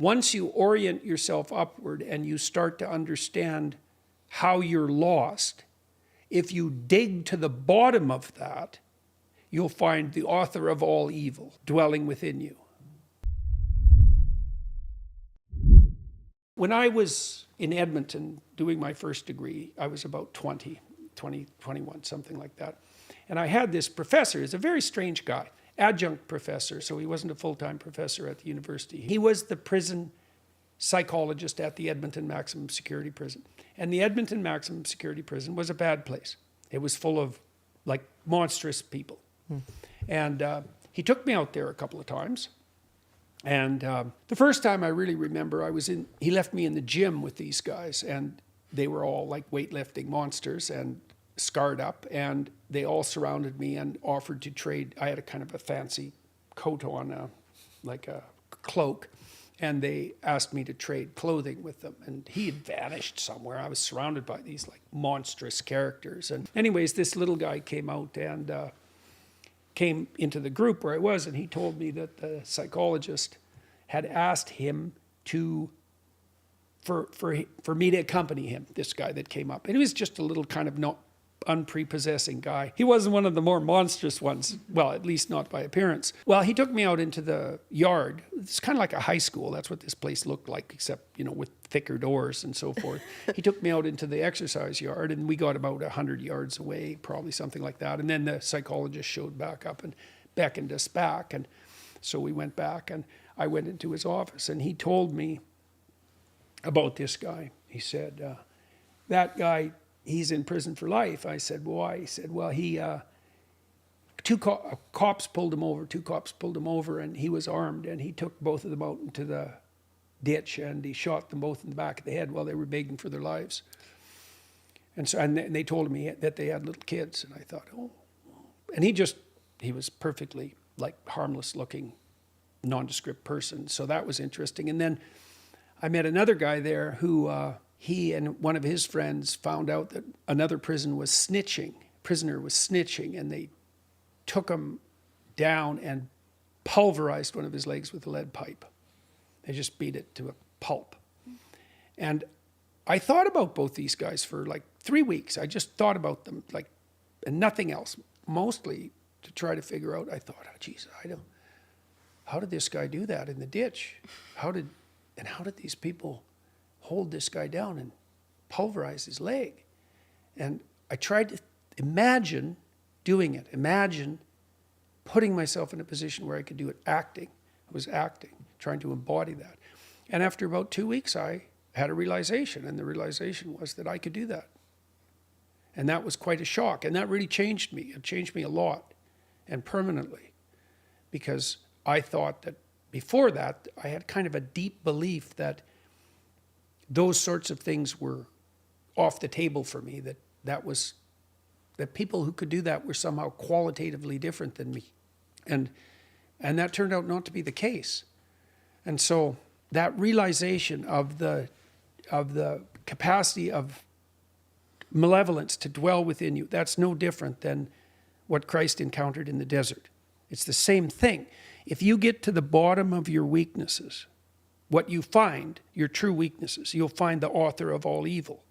once you orient yourself upward and you start to understand how you're lost, if you dig to the bottom of that, you'll find the author of all evil dwelling within you. When I was in Edmonton doing my first degree, I was about 20, 21, something like that. And I had this professor. He's a very strange guy, adjunct professor, so he wasn't a full-time professor at the university. He was the prison psychologist at the Edmonton Maximum Security Prison. And the Edmonton Maximum Security Prison was a bad place. It was full of like monstrous people. And he took me out there a couple of times. And the first time I really remember, he left me in the gym with these guys, and they were all like weightlifting monsters and scarred up, and they all surrounded me and offered to trade. I had a kind of a fancy coat on, like a cloak, and they asked me to trade clothing with them. And he had vanished somewhere. I was surrounded by these like monstrous characters. And anyways, this little guy came out and came into the group where I was, and he told me that the psychologist had asked him for me to accompany him, this guy that came up. And he was just a little kind of unprepossessing guy. He wasn't one of the more monstrous ones, well, at least not by appearance. Well, he took me out into the yard. It's kind of like a high school. That's what this place looked like, except, you know, with thicker doors and so forth. He took me out into the exercise yard, and we got about 100 yards away, probably something like that. And then the psychologist showed back up and beckoned us back. And so we went back, and I went into his office, and he told me about this guy. He said, that guy, he's in prison for life. I said, why? He said, well, two cops pulled him over, and he was armed, and he took both of them out into the ditch, and he shot them both in the back of the head while they were begging for their lives. And so, and they told me that they had little kids, and I thought, oh. And he was perfectly like harmless looking, nondescript person. So that was interesting. And then I met another guy there who, he and one of his friends found out that another prisoner was snitching, and they took him down and pulverized one of his legs with a lead pipe. They just beat it to a pulp. And I thought about both these guys for like 3 weeks. I just thought about them, like, and nothing else, mostly to try to figure out. I thought, oh, geez, how did this guy do that in the ditch? How did these people hold this guy down and pulverize his leg? And I tried to imagine doing it. Imagine putting myself in a position where I could do it, acting. I was acting, trying to embody that. And after about 2 weeks, I had a realization, and the realization was that I could do that. And that was quite a shock, and that really changed me. It changed me a lot, and permanently, because I thought that before that, I had kind of a deep belief that those sorts of things were off the table for me, that people who could do that were somehow qualitatively different than me. And that turned out not to be the case. And so that realization of the capacity of malevolence to dwell within you, that's no different than what Christ encountered in the desert. It's the same thing. If you get to the bottom of your weaknesses, what you find, your true weaknesses, you'll find the author of all evil.